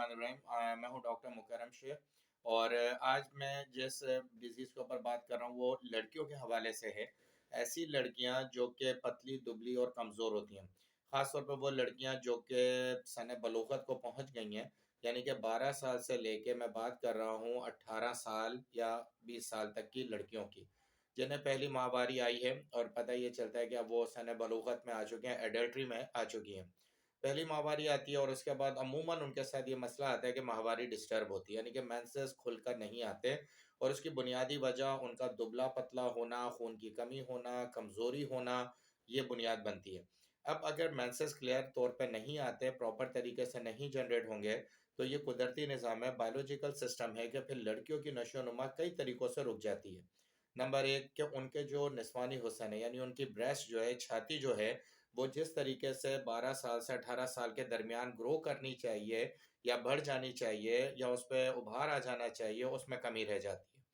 बिस्मिल्लाहिर्रहमानिर्रहीम। मैं हूं डॉक्टर मुकर्रम शेख और आज मैं जिस डिजीज़ के ऊपर बात कर रहा हूं वो लड़कियों के हवाले से है। ऐसी लड़कियां जो कि पतली दुबली और कमज़ोर होती हैं, ख़ास तौर पर वो लड़कियां जो कि सने बलूगत को पहुंच गई हैं, यानी कि 12 साल से लेके मैं बात कर रहा हूं 18 साल या 20 साल तक की लड़कियों की, जिन्हें पहली माहवारी आई है और पता ये चलता है कि अब वो सने बलूगत में आ चुके हैं, एडल्ट्री में आ चुकी हैं। पहली माहवारी आती है और उसके बाद अमूमन उनके साथ ये मसला आता है कि माहवारी डिस्टर्ब होती है, यानी कि मेंसेस खुलकर नहीं आते और उसकी बुनियादी वजह उनका दुबला पतला होना, खून की कमी होना, कमज़ोरी होना, ये बुनियाद बनती है। अब अगर मेंसेस क्लियर तौर पे नहीं आते, प्रॉपर तरीके से नहीं जनरेट होंगे, तो ये कुदरती निज़ाम है, बायोलॉजिकल सिस्टम है कि फिर लड़कियों की नशो-नुमा कई तरीकों से रुक जाती है। नंबर 1 कि उनके जो निस्वानी हुस्न है, यानी उनकी ब्रेस्ट जो है, छाती जो है, वो जिस तरीके से 12 साल से 18 साल के दरमियान ग्रो करनी चाहिए या बढ़ जानी चाहिए या उस पे उभार आ जाना चाहिए, उसमें कमी रह जाती है।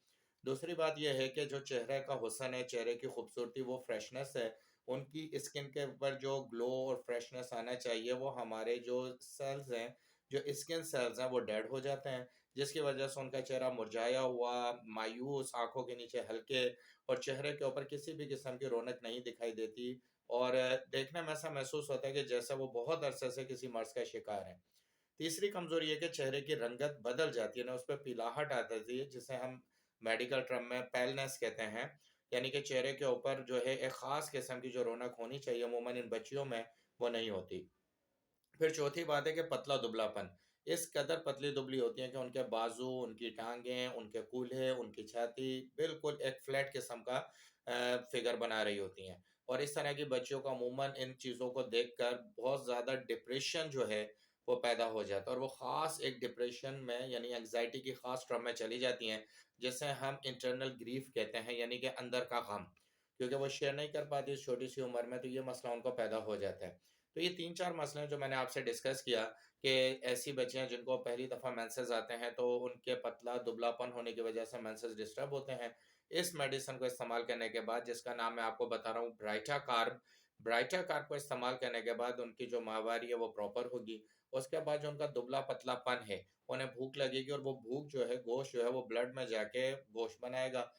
दूसरी बात ये है कि जो चेहरे का हुस्न है, चेहरे की खूबसूरती, वो फ्रेशनेस है, उनकी स्किन के ऊपर जो ग्लो और फ्रेशनेस आना चाहिए, वो हमारे जो सेल्स हैं, जो स्किन सेल्स हैं, वो डेड हो जाते हैं, जिसकी वजह से उनका चेहरा मुरझाया हुआ, मायूस, आँखों के नीचे हल्के और चेहरे के ऊपर किसी भी किस्म की रौनक नहीं दिखाई देती और देखने में ऐसा महसूस होता है कि जैसे वो बहुत अरसे से किसी मर्ज़ का शिकार हैं। तीसरी कमज़ोरी ये कि चेहरे की रंगत बदल जाती है ना, उसपे पीलाहट आ जाती है, जिसे हम मेडिकल टर्म में पैलनेस कहते हैं। यानी कि चेहरे के ऊपर जो है एक ख़ास किस्म की जो रौनक होनी चाहिए अमूमन इन बच्चियों में, वो नहीं होती। फिर चौथी बात है कि पतला-दुबलापन। इस कदर पतली-दुबली होती हैं कि उनके बाजू, उनकी टाँगें, उनके कूल्हे, उनकी छाती बिल्कुल एक फ्लैट किस्म का फ़िगर बना रही होती हैं। और इस तरह की बच्चियों को अमूमन इन चीज़ों को देखकर बहुत ज़्यादा डिप्रेशन जो है, वो पैदा हो जाता है और वो ख़ास एक डिप्रेशन में यानी एंग्ज़ायटी की ख़ास ट्रम में चली जाती हैं, जिसे हम इंटरनल ग्रीफ़ कहते हैं, यानी कि अंदर का गम। क्योंकि वो शेयर नहीं कर पाती इस छोटी-सी उम्र में, तो ये मसला उनको पैदा हो जाता है। तो ये 3-4 मसले हैं जो मैंने आपसे डिस्कस किया कि ऐसी बच्चियाँ जिनको पहली दफ़ा मेंसेस आते हैं तो उनके पतला दुबलापन होने की वजह से मेंसेस डिस्टर्ब होते हैं। इस मेडिसिन को इस्तेमाल करने के बाद, जिसका नाम मैं आपको बता रहा हूँ ब्राइटा कार्ब को इस्तेमाल करने के बाद उनकी जो माहवारी है वो प्रॉपर होगी। उसके बाद जो उनका दुबला-पतलापन है, उन्हें भूख लगेगी और वो भूख जो है, गोश्त जो है वो ब्लड में जाके गोश्त बनाएगा।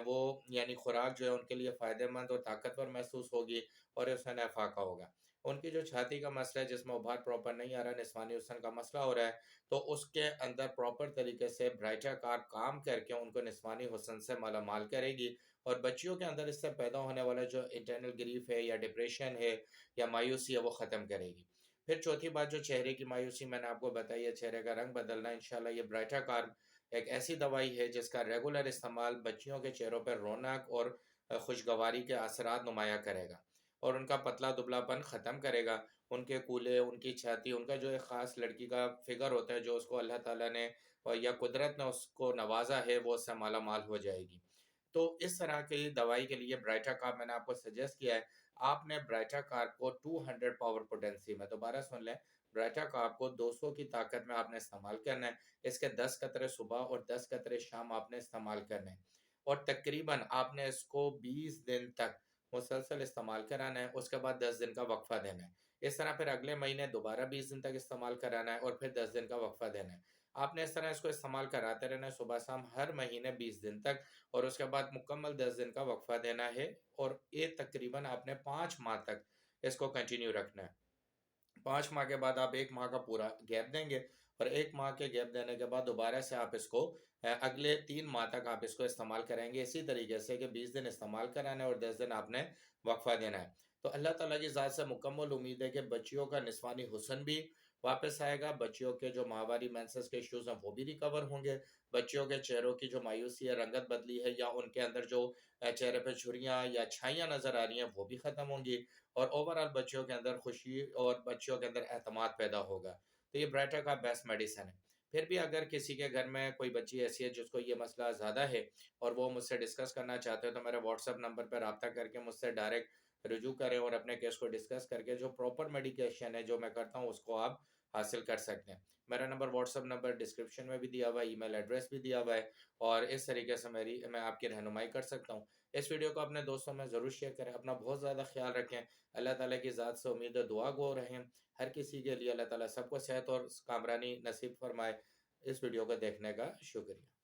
वो यानी खुराक जो है उनके लिए फ़ायदेमंद और ताकतवर महसूस होगी और उससे नफ़ाक़ा होगा। उनकी जो छाती का मसला है जिसमें उभार प्रॉपर नहीं आ रहा, निस्वानी हुस्न का मसला हो रहा है, तो उसके अंदर प्रॉपर तरीके से ब्राइटा कार्ब काम करके उनको निस्वानी हुस्न से मालामाल करेगी और बच्चियों के अंदर इससे पैदा होने वाला जो इंटरनल ग्रीफ़ है या डिप्रेशन है या मायूसी है, वो ख़त्म करेगी। फिर चौथी बात जो चेहरे की मायूसी मैंने आपको बताई है, चेहरे का रंग बदलना, इंशाल्लाह ये ब्राइटा कार्ब एक ऐसी दवाई है जिसका रेगुलर इस्तेमाल बच्चियों के चेहरों पर रौनक और खुशगवारी के असरात नुमायाँ करेगा और उनका पतला-दुबलापन ख़त्म करेगा। उनके कूल्हे, उनकी छाती, उनका जो एक ख़ास लड़की का फ़िगर होता है, जो उसको अल्लाह ताला ने या कुदरत ने उसको नवाज़ा है, वो उससे माला-माल हो जाएगी। तो इस तरह की दवाई के लिए ब्राइटा कार्ब मैंने आपको सजेस्ट किया है। आपने ब्राइटा कार्ब को 200 पावर पोटेंसी में, दोबारा सुन लें, ब्राइटा कार्ब को 200 की ताकत में आपने इस्तेमाल करना है। इसके 10 कतरे सुबह और 10 कतरे शाम आपने इस्तेमाल करने हैं और तकरीबन आपने इसको 20 दिन तक मुसलसल इस्तेमाल कराना है, उसके बाद 10 दिन का वक़फ़ा देना है। इस तरह फिर अगले महीने दोबारा 20 दिन तक इस्तेमाल कराना है और फिर 10 दिन का वक़फ़ा देना है। आपने इस तरह इसको इस्तेमाल कराते रहना है सुबह-शाम हर महीने 20 दिन तक और उसके बाद मुकम्मल 10 दिन का वक़फ़ा देना है और ये तकरीबन आपने 5 माह तक इसको कंटिन्यू रखना है। 5 माह के बाद आप 1 माह का पूरा गैप देंगे और 1 माह के गैप देने के बाद दोबारा से आप इसको अगले 3 माह तक आप इसको इस्तेमाल करेंगे इसी तरीके से कि 20 दिन इस्तेमाल कराना है और 10 दिन आपने वक़फ़ा देना है। तो अल्लाह ताला की ज़ात से मुकम्मल उम्मीद है कि बच्चियों का निस्वानी हुस्न भी वापस आएगा, बच्चियों के जो माहवारी मेंसेस के इश्यूज़ हैं वो भी रिकवर होंगे, बच्चियों के चेहरों की जो मायूसी है, रंगत बदली है या उनके अंदर जो चेहरे पे झुर्रियाँ या छाइयाँ नज़र आ रही हैं वो भी ख़त्म होंगी और ओवरऑल बच्चियों के अंदर खुशी और बच्चियों के अंदर एतमाद पैदा होगा। तो ये ब्राइटा का बेस्ट मेडिसिन है। फिर भी अगर किसी के घर में कोई बच्ची ऐसी है जिसको ये मसला ज़्यादा है और वो मुझसे डिस्कस करना चाहते हो तो मेरे व्हाट्सएप नंबर पे राब्ता करके मुझसे डायरेक्ट रुजू करें और अपने केस को डिस्कस करके जो प्रॉपर मेडिकेशन है जो मैं करता हूँ उसको आप हासिल कर सकते हैं। मेरा नंबर व्हाट्सएप नंबर डिस्क्रिप्शन में भी दिया हुआ है, ईमेल एड्रेस भी दिया हुआ है और इस तरीके से मैं आपकी रहनुमाई कर सकता हूँ। इस वीडियो को अपने दोस्तों में ज़रूर शेयर करें। अपना बहुत ज़्यादा ख़्याल रखें। अल्लाह ताला की ज़ात से उम्मीद है दुआ गो रहें। हर किसी के लिए अल्लाह ताला सबको सेहत और कामरानी नसीब फरमाए। इस वीडियो को देखने का शुक्रिया।